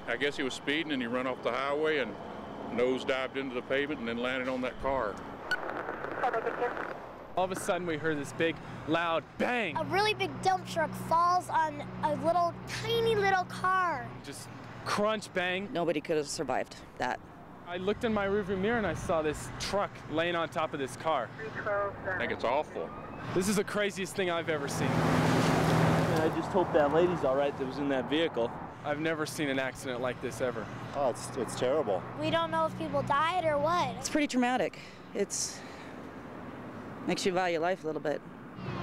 I guess he was speeding and he run off the highway and nose dived into the pavement and then landed on that car. All of a sudden we heard this big, loud bang. A really big dump truck falls on a little, tiny little car. Just crunch, bang. Nobody could have survived that. I looked in my rearview mirror and I saw this truck laying on top of this car. I think it's awful. This is the craziest thing I've ever seen. I just hope that lady's all right that was in that vehicle. I've never seen an accident like this ever. Oh, it's terrible. We don't know if people died or what. It's pretty traumatic. Makes you value life a little bit.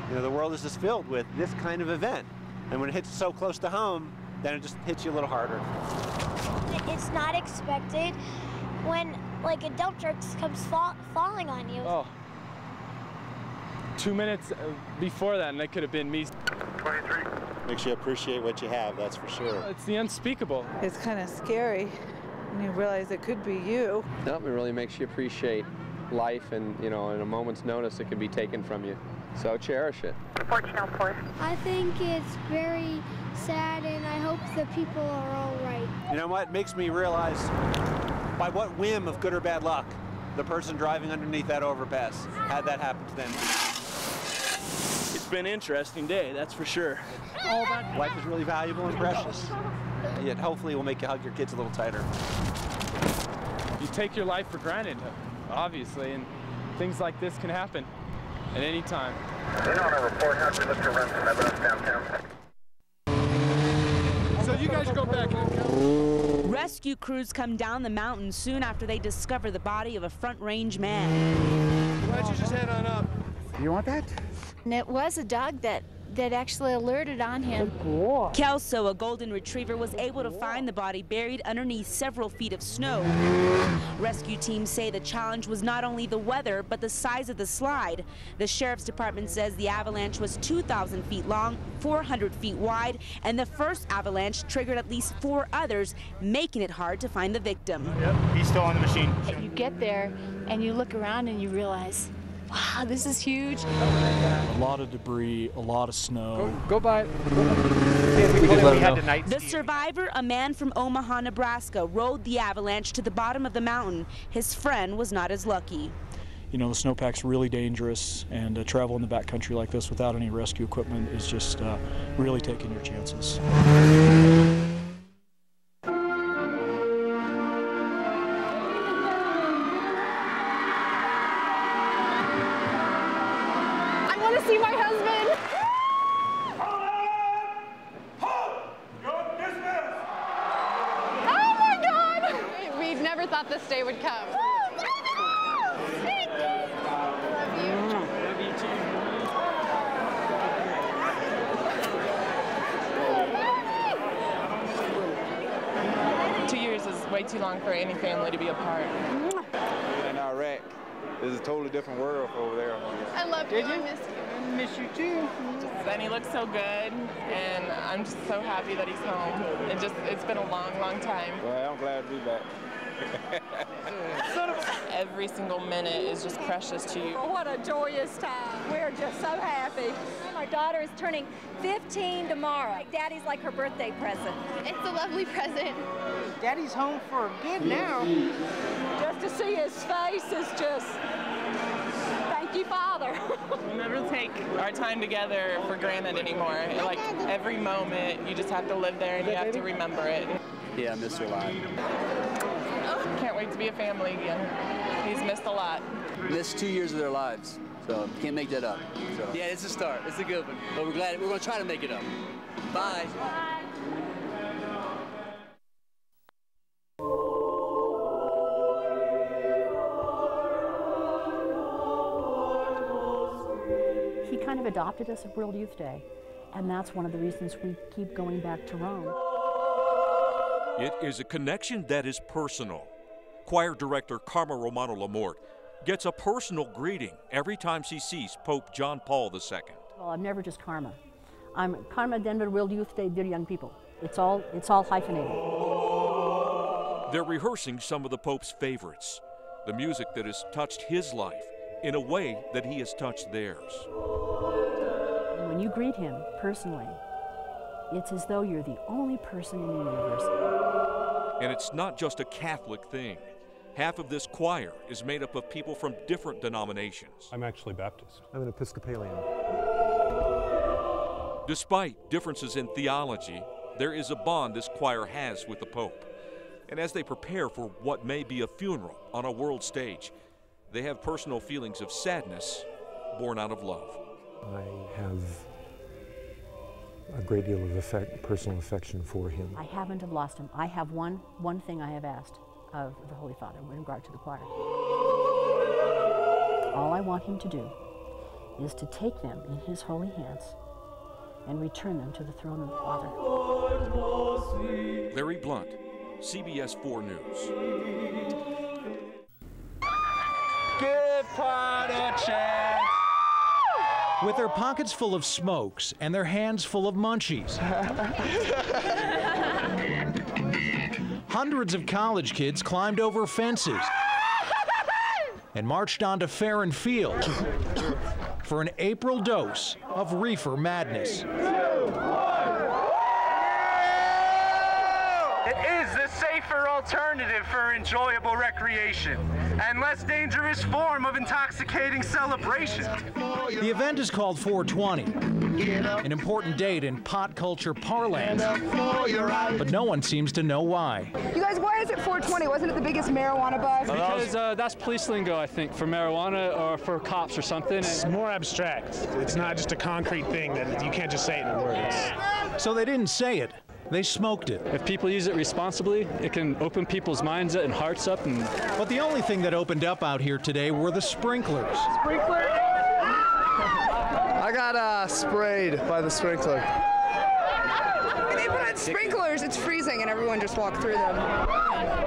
You know, the world is just filled with this kind of event. And when it hits so close to home, then it just hits you a little harder. It's not expected when, like, a dump truck comes falling on you. Oh. 2 minutes before that, and that could have been me. 23. Makes you appreciate what you have, that's for sure. It's the unspeakable. It's kind of scary when you realize it could be you. No, it really makes you appreciate life, and you know, in a moment's notice it can be taken from you. So cherish it. I think it's very sad, and I hope the people are all right. You know what? It makes me realize by what whim of good or bad luck the person driving underneath that overpass had that happen to them. It's been an interesting day, that's for sure. Life is really valuable and precious. Yet hopefully it will make you hug your kids a little tighter. You take your life for granted, obviously, and things like this can happen at any time. On a report, how to look to run some evidence downtown. So you guys go back in. Rescue crews come down the mountain soon after they discover the body of a Front Range man. Why don't you just head on up? You want that? And it was a dog that actually alerted on him. Kelso, a golden retriever, was able to find the body buried underneath several feet of snow. Rescue teams say the challenge was not only the weather, but the size of the slide. The sheriff's department says the avalanche was 2,000 feet long, 400 feet wide, and the first avalanche triggered at least 4 others, making it hard to find the victim. Yep, he's still on the machine. You get there and you look around and you realize, wow, this is huge. A lot of debris, a lot of snow. Go by it. The survivor, a man from Omaha, Nebraska, rode the avalanche to the bottom of the mountain. His friend was not as lucky. You know, the snowpack's really dangerous, and travel in the backcountry like this without any rescue equipment is just really taking your chances. See my husband. Oh my God! We never thought this day would come. Thank you. Love you. Love you too. 2 years is way too long for any family to be apart. In Iraq, there's a totally different world over there. I love you. I miss you. Miss you too. And he looks so good, and I'm just so happy that he's home. It's been a long, long time. Well, I'm glad to be back. Every single minute is just precious to you. Oh, what a joyous time. We're just so happy. My daughter is turning 15 tomorrow. Daddy's like her birthday present. It's a lovely present. Daddy's home for good now. Just to see his face is just, thank you, Father. We'll never take our time together for granted anymore. Like, every moment, you just have to live there and you have to remember it. Yeah, I miss her a lot. Can't wait to be a family again. He's missed a lot. Missed 2 years of their lives, so can't make that up. So. Yeah, it's a start. It's a good one. But we're glad we're going to try to make it up. Bye. Bye. He kind of adopted us at World Youth Day, and that's one of the reasons we keep going back to Rome. It is a connection that is personal. Choir director Karma Romano Lamort gets a personal greeting every time she sees Pope John Paul II. Well, I'm never just Karma. I'm Karma Denver World Youth Day, dear young people. It's all hyphenated. They're rehearsing some of the Pope's favorites, the music that has touched his life in a way that he has touched theirs. When you greet him personally, it's as though you're the only person in the universe. And it's not just a Catholic thing. Half of this choir is made up of people from different denominations. I'm actually Baptist. I'm an Episcopalian. Despite differences in theology, there is a bond this choir has with the Pope. And as they prepare for what may be a funeral on a world stage, they have personal feelings of sadness born out of love. I have a great deal of personal affection for him. I haven't have lost him. I have one thing I have asked of the Holy Father in regard to the choir. All I want him to do is to take them in his holy hands and return them to the throne of the Father. Larry Blunt, CBS 4 News. Give Pod a chance. With their pockets full of smokes and their hands full of munchies. Hundreds of college kids climbed over fences and marched onto Fair and Field for an April dose of reefer madness. It is the safer alternative for enjoyable recreation and less dangerous form of intoxicating celebration. The event is called 420, an important date in pot culture parlance, but no one seems to know why. You guys, why is it 420? Wasn't it the biggest marijuana buzz? Because that's police lingo, I think, for marijuana or for cops or something. It's more abstract. It's not just a concrete thing that you can't just say it in words. So they didn't say it. They smoked it. If people use it responsibly, it can open people's minds and hearts up. But the only thing that opened up out here today were the sprinklers. Sprinkler? I got sprayed by the sprinkler. When they put on sprinklers, it's freezing and everyone just walked through them.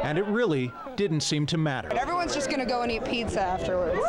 And it really didn't seem to matter. Everyone's just going to go and eat pizza afterwards.